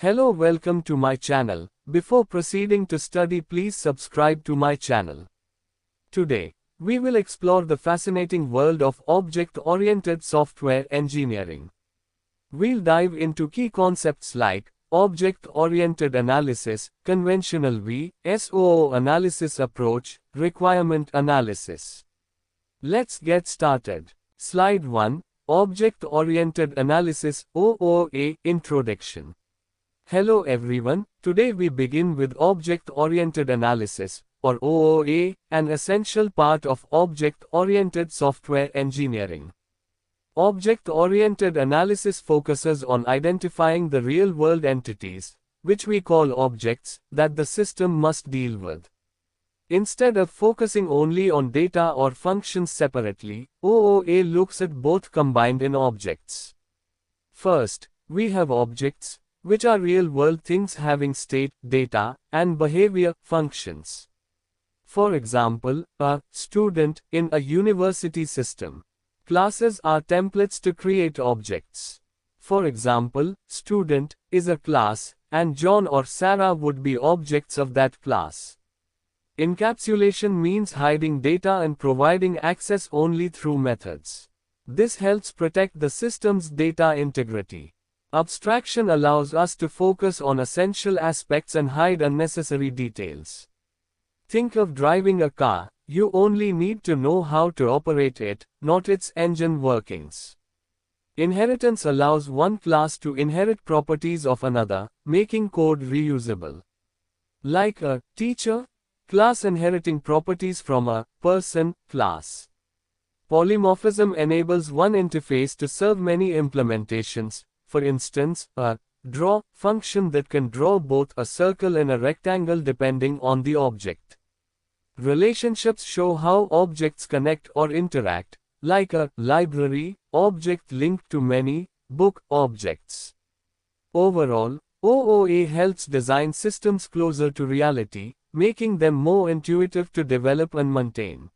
Hello, welcome to my channel. Before proceeding to study, please subscribe to my channel. Today, we will explore the fascinating world of object-oriented software engineering. We'll dive into key concepts like object-oriented analysis, conventional VSOO analysis approach, requirement analysis. Let's get started. Slide 1, Object-Oriented Analysis OOA Introduction. Hello everyone, today we begin with Object-Oriented Analysis, or OOA, an essential part of object-oriented software engineering. Object-oriented analysis focuses on identifying the real-world entities, which we call objects, that the system must deal with. Instead of focusing only on data or functions separately, OOA looks at both combined in objects. First, we have objects, which are real-world things having state, data, and behavior, functions. For example, a student in a university system. Classes are templates to create objects. For example, student is a class, and John or Sarah would be objects of that class. Encapsulation means hiding data and providing access only through methods. This helps protect the system's data integrity. Abstraction allows us to focus on essential aspects and hide unnecessary details. Think of driving a car. You only need to know how to operate it, not its engine workings. Inheritance allows one class to inherit properties of another, making code reusable. Like a teacher class inheriting properties from a person class. Polymorphism enables one interface to serve many implementations. For instance, a draw function that can draw both a circle and a rectangle depending on the object. Relationships show how objects connect or interact, like a library object linked to many book objects. Overall, OOA helps design systems closer to reality, making them more intuitive to develop and maintain.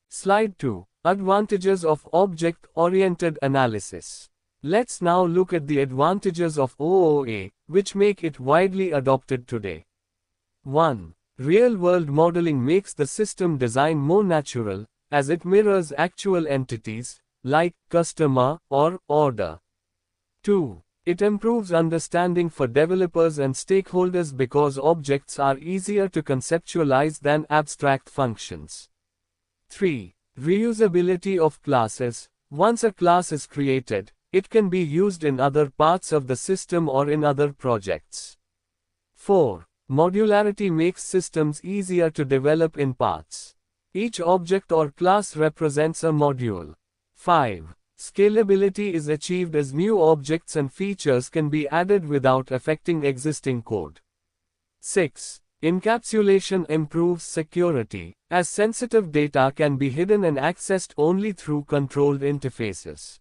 Slide 2. Advantages of Object-Oriented Analysis. Let's now look at the advantages of OOA, which make it widely adopted today. 1. Real-world modeling makes the system design more natural, as it mirrors actual entities, like customer or order. 2. It improves understanding for developers and stakeholders because objects are easier to conceptualize than abstract functions. 3. Reusability of classes. Once a class is created, it can be used in other parts of the system or in other projects. 4. Modularity makes systems easier to develop in parts. Each object or class represents a module. 5. Scalability is achieved as new objects and features can be added without affecting existing code. 6. Encapsulation improves security, as sensitive data can be hidden and accessed only through controlled interfaces.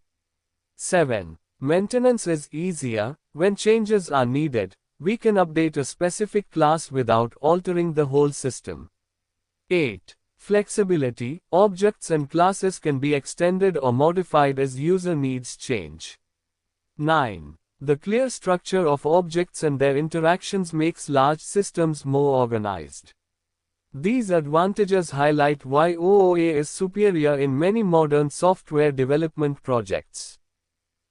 7. Maintenance is easier. When changes are needed, we can update a specific class without altering the whole system. 8. Flexibility. Objects and classes can be extended or modified as user needs change. 9. The clear structure of objects and their interactions makes large systems more organized. These advantages highlight why OOA is superior in many modern software development projects.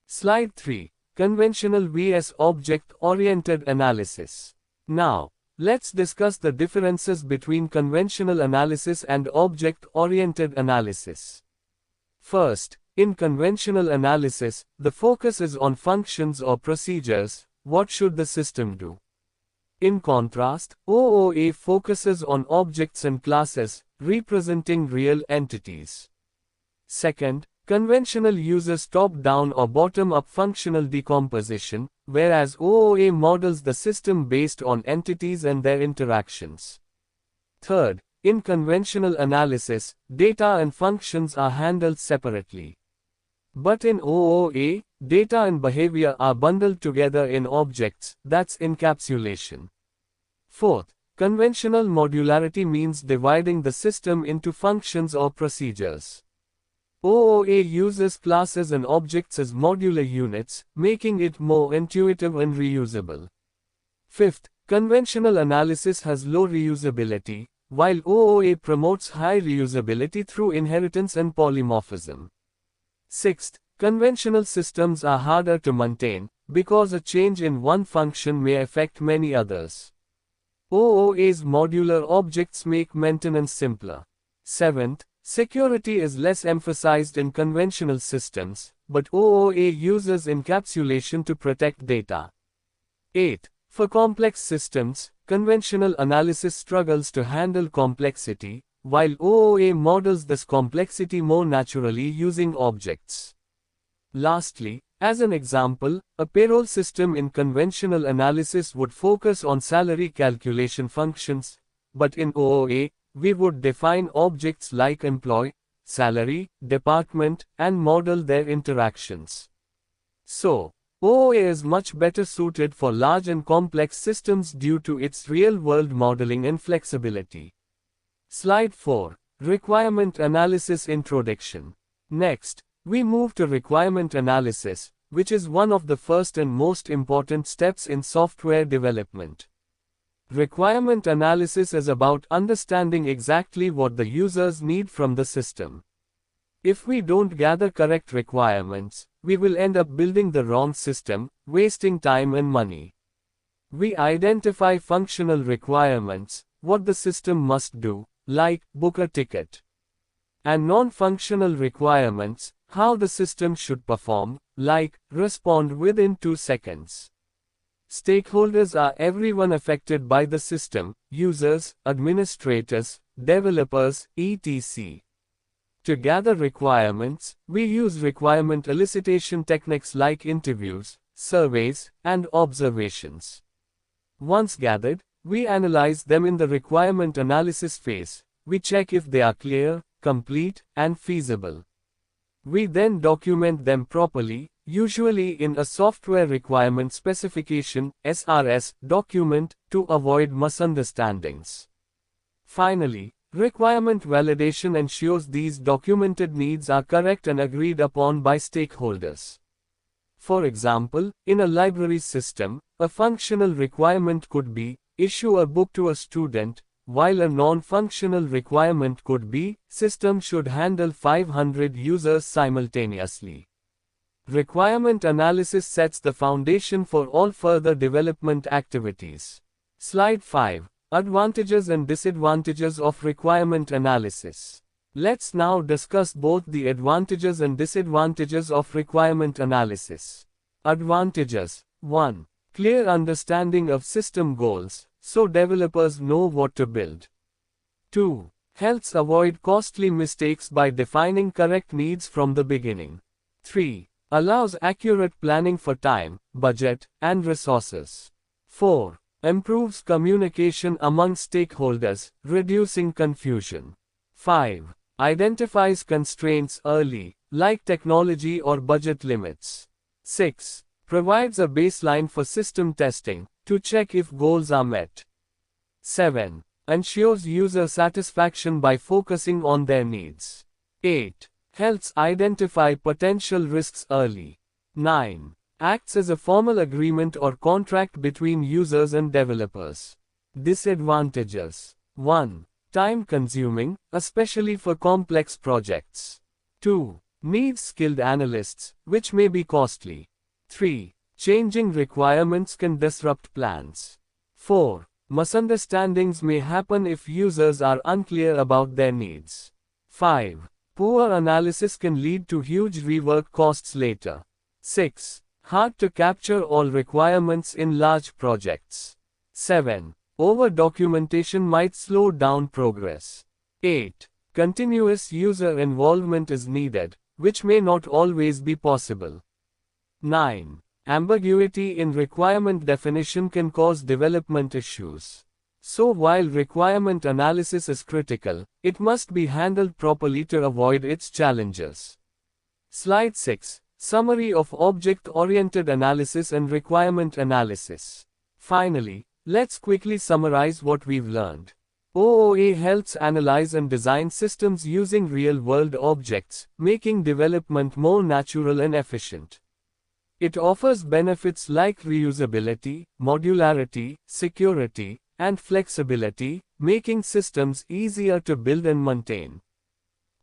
Slide 3. Conventional vs. Object-Oriented Analysis. Now, let's discuss the differences between conventional analysis and object-oriented analysis. First, in conventional analysis, the focus is on functions or procedures. What should the system do? In contrast, OOA focuses on objects and classes, representing real entities. Second, conventional uses top-down or bottom-up functional decomposition, whereas OOA models the system based on entities and their interactions. Third, in conventional analysis, data and functions are handled separately. But in OOA, data and behavior are bundled together in objects. That's encapsulation. Fourth, conventional modularity means dividing the system into functions or procedures. OOA uses classes and objects as modular units, making it more intuitive and reusable. Fifth, conventional analysis has low reusability, while OOA promotes high reusability through inheritance and polymorphism. Sixth, conventional systems are harder to maintain, because a change in one function may affect many others. OOA's modular objects make maintenance simpler. Seventh, security is less emphasized in conventional systems, but OOA uses encapsulation to protect data. 8. For complex systems, conventional analysis struggles to handle complexity, while OOA models this complexity more naturally using objects. Lastly, as an example, a payroll system in conventional analysis would focus on salary calculation functions, but in OOA, we would define objects like employee, salary, department, and model their interactions. So, OOA is much better suited for large and complex systems due to its real-world modeling and flexibility. Slide 4. Requirement Analysis Introduction. Next, we move to requirement analysis, which is one of the first and most important steps in software development. Requirement analysis is about understanding exactly what the users need from the system. If we don't gather correct requirements, we will end up building the wrong system, wasting time and money. We identify functional requirements, what the system must do, like book a ticket. And non-functional requirements, how the system should perform, like respond within 2 seconds. Stakeholders are everyone affected by the system: users, administrators, developers, etc. To gather requirements, we use requirement elicitation techniques like interviews, surveys, and observations. Once gathered, we analyze them in the requirement analysis phase. We check if they are clear, complete, and feasible. We then document them properly, usually in a software requirement specification (SRS) document, to avoid misunderstandings. Finally, requirement validation ensures these documented needs are correct and agreed upon by stakeholders. For example, in a library system, a functional requirement could be, issue a book to a student, while a non-functional requirement could be, system should handle 500 users simultaneously. Requirement analysis sets the foundation for all further development activities. Slide 5. Advantages and disadvantages of requirement analysis. Let's now discuss both the advantages and disadvantages of requirement analysis. Advantages. 1. Clear understanding of system goals, so developers know what to build. 2. Helps avoid costly mistakes by defining correct needs from the beginning. 3. Allows accurate planning for time, budget, and resources. 4. Improves communication among stakeholders, reducing confusion. 5. Identifies constraints early, like technology or budget limits. 6. Provides a baseline for system testing, to check if goals are met. 7. Ensures user satisfaction by focusing on their needs. 8. Helps identify potential risks early. 9. Acts as a formal agreement or contract between users and developers. Disadvantages. 1. Time consuming, especially for complex projects. 2. Needs skilled analysts, which may be costly. 3. Changing requirements can disrupt plans. 4. Misunderstandings may happen if users are unclear about their needs. 5. Poor analysis can lead to huge rework costs later. 6. Hard to capture all requirements in large projects. 7. Over-documentation might slow down progress. 8. Continuous user involvement is needed, which may not always be possible. 9. Ambiguity in requirement definition can cause development issues. So while requirement analysis is critical, it must be handled properly to avoid its challenges. Slide 6. Summary of object-oriented analysis and requirement analysis. Finally, let's quickly summarize what we've learned. OOA helps analyze and design systems using real-world objects, making development more natural and efficient. It offers benefits like reusability, modularity, security, and flexibility, making systems easier to build and maintain.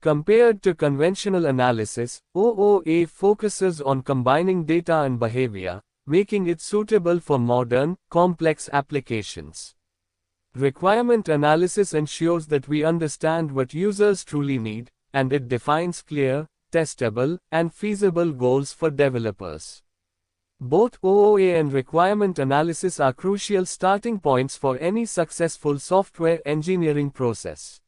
Compared to conventional analysis, OOA focuses on combining data and behavior, making it suitable for modern, complex applications. Requirement analysis ensures that we understand what users truly need, and it defines clear, testable, and feasible goals for developers. Both OOA and requirement analysis are crucial starting points for any successful software engineering process.